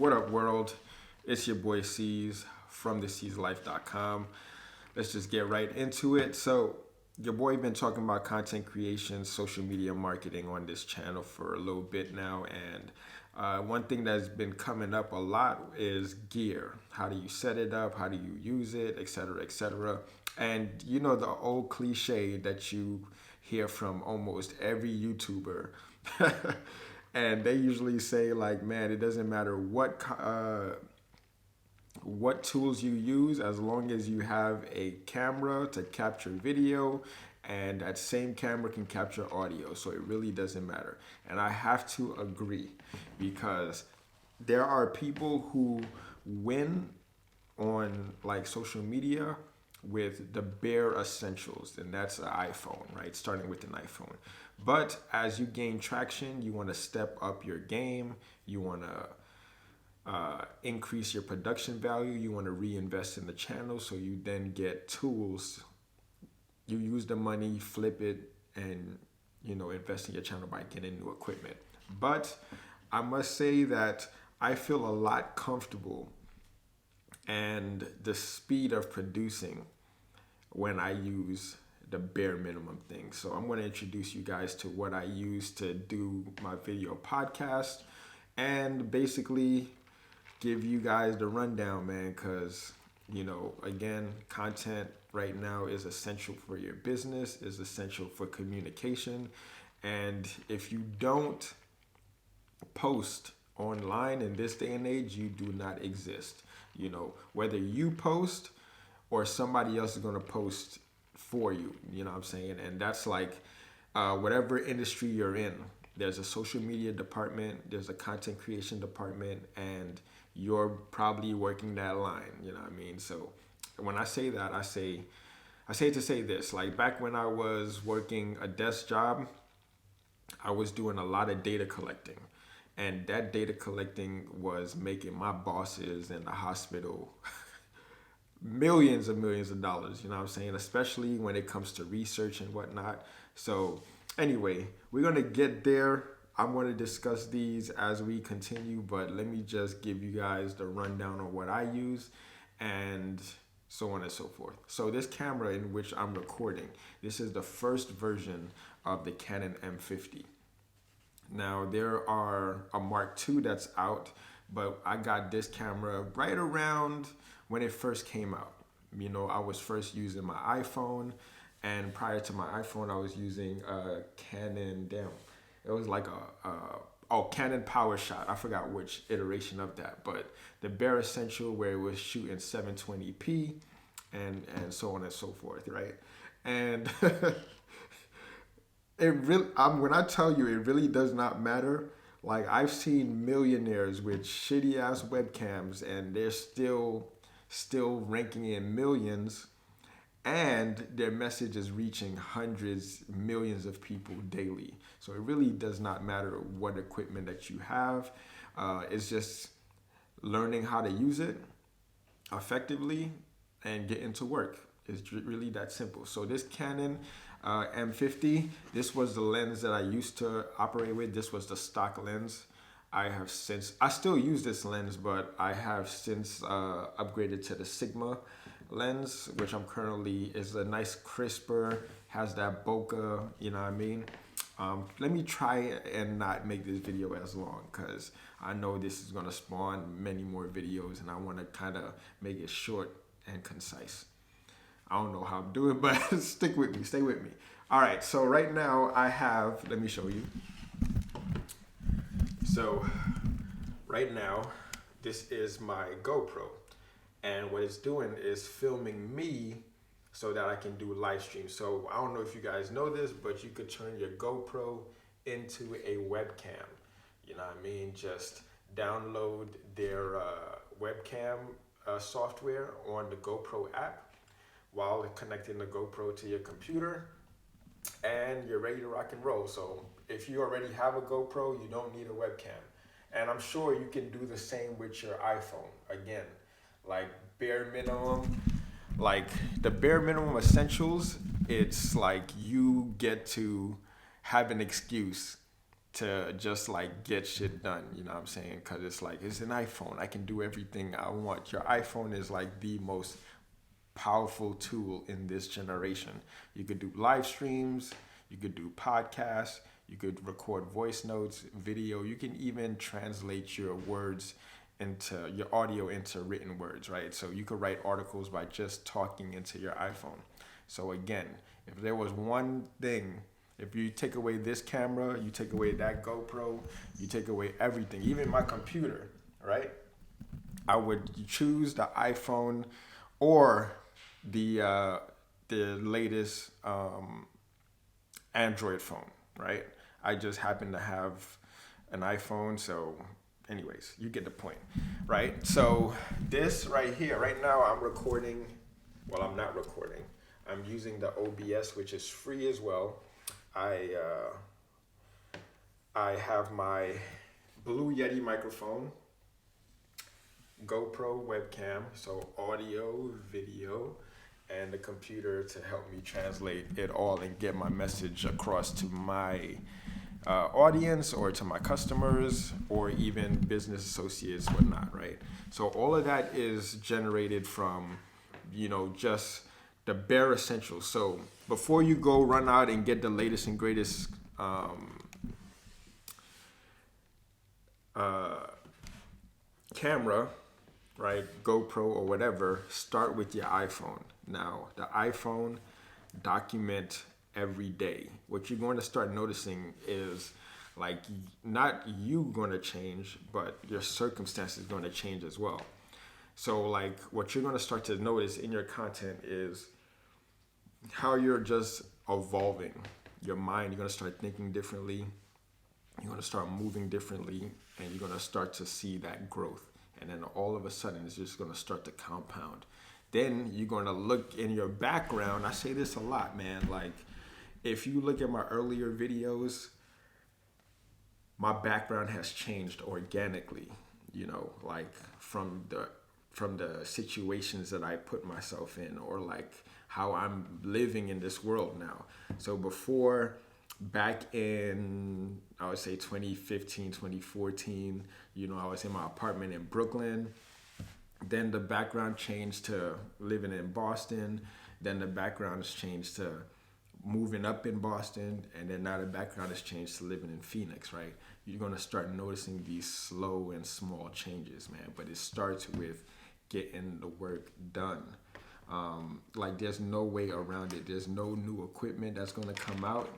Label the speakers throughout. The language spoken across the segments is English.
Speaker 1: What up, world? It's your boy C's from thecaesarlife.com. Let's just get right into it. So, your boy been talking about content creation, social media marketing on this channel for a little bit now, and one thing that's been coming up a lot is gear. How do you set it up? How do you use it, etc., etc. And you know the old cliche that you hear from almost every YouTuber. And they usually say like, man, it doesn't matter what tools you use, as long as you have a camera to capture video, and that same camera can capture audio. So it really doesn't matter. And I have to agree, because there are people who win on like social media with the bare essentials, and that's an iPhone, right? Starting with an iPhone. But as you gain traction, you want to step up your game. You want to increase your production value. You want to reinvest in the channel, so you then get tools. You use the money, flip it, and invest in your channel by getting new equipment. But I must say that I feel a lot comfortable and the speed of producing when I use the bare minimum thing. So I'm going to introduce you guys to what I use to do my video podcast, and basically give you guys the rundown, man, because again, content right now is essential for your business, is essential for communication. And if you don't post online in this day and age, you do not exist. Whether you post or somebody else is going to post for you, you know what I'm saying? And that's like whatever industry you're in, there's a social media department, there's a content creation department, and you're probably working that line, you know what I mean? So when I say that, I say to say this, like back when I was working a desk job, I was doing a lot of data collecting. And that data collecting was making my bosses in the hospital millions of dollars, you know what I'm saying? Especially when it comes to research and whatnot. So anyway, we're going to get there. I'm going to discuss these as we continue, but let me just give you guys the rundown on what I use and so on and so forth. So this camera in which I'm recording, this is the first version of the Canon M50. Now there are a Mark II that's out, but I got this camera right around when it first came out. I was first using my iPhone, and prior to my iPhone, I was using a Canon, it was like Canon PowerShot. I forgot which iteration of that, but the bare essential where it was shooting 720p and so on and so forth, right? And when I tell you, it really does not matter. Like, I've seen millionaires with shitty ass webcams, and they're still ranking in millions, and their message is reaching hundreds, millions of people daily. So it really does not matter what equipment that you have. It's just learning how to use it effectively and getting to work. It's really that simple. So this Canon M50, this was the lens that I used to operate with. This was the stock lens. I still use this lens, but I have since upgraded to the Sigma lens, which I'm currently, is a nice crisper, has that bokeh, you know what I mean? Let me try and not make this video as long, because I know this is going to spawn many more videos, and I want to kind of make it short and concise. I don't know how I'm doing, but stick with me, stay with me. All right, so right now I have, let me show you. So right now, this is my GoPro, and what it's doing is filming me so that I can do live stream. So I don't know if you guys know this, but you could turn your GoPro into a webcam. You know what I mean? Just download their webcam software on the GoPro app while connecting the GoPro to your computer, and you're ready to rock and roll. So if you already have a GoPro, you don't need a webcam. And I'm sure you can do the same with your iPhone. Again, like bare minimum, like the bare minimum essentials, it's like you get to have an excuse to just like get shit done. You know what I'm saying? Because it's like, it's an iPhone. I can do everything I want. Your iPhone is like the most powerful tool in this generation. You could do live streams, you could do podcasts, you could record voice notes, video. You can even translate your words into your audio into written words, right? So you could write articles by just talking into your iPhone. So again, if there was one thing, if you take away this camera, you take away that GoPro, you take away everything, even my computer, right? I would choose the iPhone or the latest Android phone, right? I just happen to have an iPhone, so anyways, you get the point, right? So this right here, right now I'm recording, well, I'm not recording. I'm using the OBS, which is free as well. I have my Blue Yeti microphone, GoPro webcam, so audio, video, and the computer to help me translate it all and get my message across to my audience or to my customers or even business associates, whatnot, right? So all of that is generated from, just the bare essentials. So before you go run out and get the latest and greatest camera, right, GoPro or whatever, start with your iPhone. Now, the iPhone, document every day. What you're going to start noticing is like not you going to change, but your circumstances going to change as well. So like what you're going to start to notice in your content is how you're just evolving your mind. You're going to start thinking differently. You're going to start moving differently, and you're going to start to see that growth. And then all of a sudden, it's just going to start to compound. Then you're going to look in your background. I say this a lot, man. Like, if you look at my earlier videos, my background has changed organically, like from the situations that I put myself in, or like how I'm living in this world now. So before, back in, I would say 2015, 2014, I was in my apartment in Brooklyn. Then the background changed to living in Boston. Then the background has changed to moving up in Boston. And then now the background has changed to living in Phoenix, right? You're going to start noticing these slow and small changes, man. But it starts with getting the work done. Like there's no way around it. There's no new equipment that's going to come out.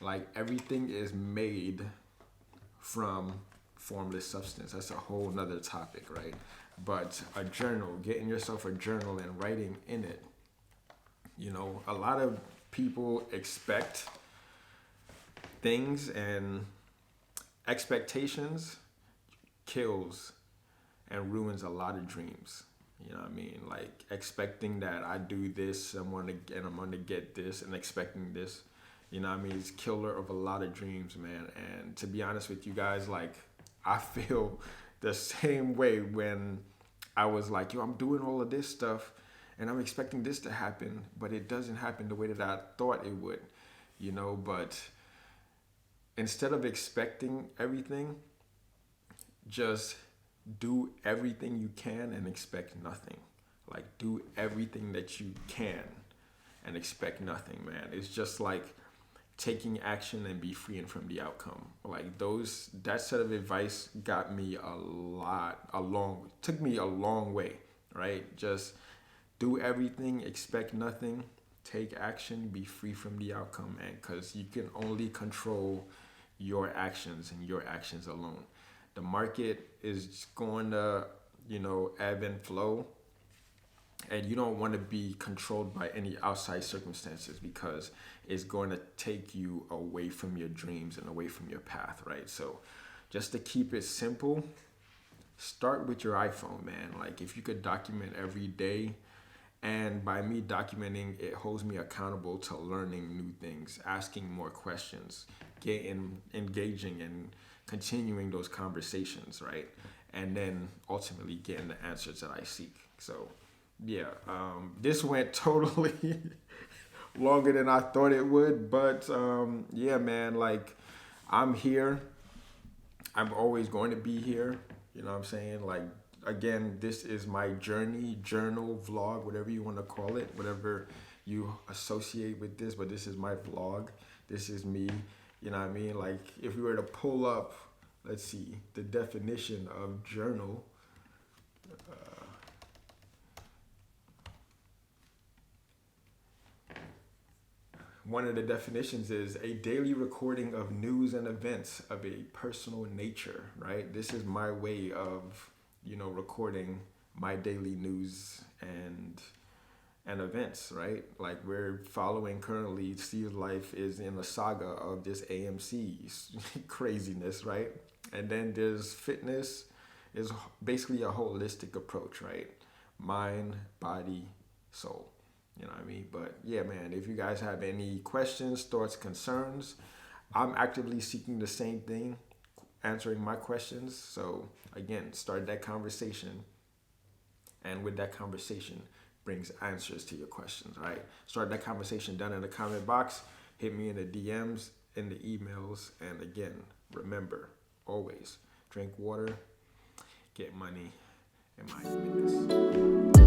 Speaker 1: Like everything is made from formless substance. That's a whole nother topic, right? But a journal, getting yourself a journal and writing in it. A lot of people expect things, and expectations kills and ruins a lot of dreams. You know what I mean? Like expecting that I do this, I'm gonna get this, and expecting this. You know what I mean? It's killer of a lot of dreams, man. And to be honest with you guys, like I feel the same way when I was like, I'm doing all of this stuff and I'm expecting this to happen, but it doesn't happen the way that I thought it would, but instead of expecting everything, just do everything you can and expect nothing. Like do everything that you can and expect nothing, man. It's just like taking action and be freeing from the outcome. Like that set of advice got me took me a long way, right? Just do everything, expect nothing, take action, be free from the outcome, man. Because you can only control your actions and your actions alone. The market is going to, ebb and flow. And you don't want to be controlled by any outside circumstances because it's going to take you away from your dreams and away from your path, right? So just to keep it simple, start with your iPhone, man. Like if you could document every day, and by me documenting, it holds me accountable to learning new things, asking more questions, engaging and continuing those conversations, right? And then ultimately getting the answers that I seek. So yeah, this went totally longer than I thought it would, but yeah, man, like I'm here. I'm always going to be here. You know what I'm saying? Like, again, this is my journey, journal, vlog, whatever you want to call it, whatever you associate with this, but this is my vlog. This is me. You know what I mean? Like, if we were to pull up, let's see, the definition of journal. One of the definitions is a daily recording of news and events of a personal nature, right? This is my way of, recording my daily news and events, right? Like, we're following currently, Steve's life is in a saga of this AMC craziness, right? And then there's fitness is basically a holistic approach, right? Mind, body, soul. You know what I mean? But yeah, man, if you guys have any questions, thoughts, concerns, I'm actively seeking the same thing, answering my questions. So again, start that conversation. And with that conversation brings answers to your questions, right? Start that conversation down in the comment box. Hit me in the DMs, in the emails. And again, remember, always drink water, get money, and mind your business.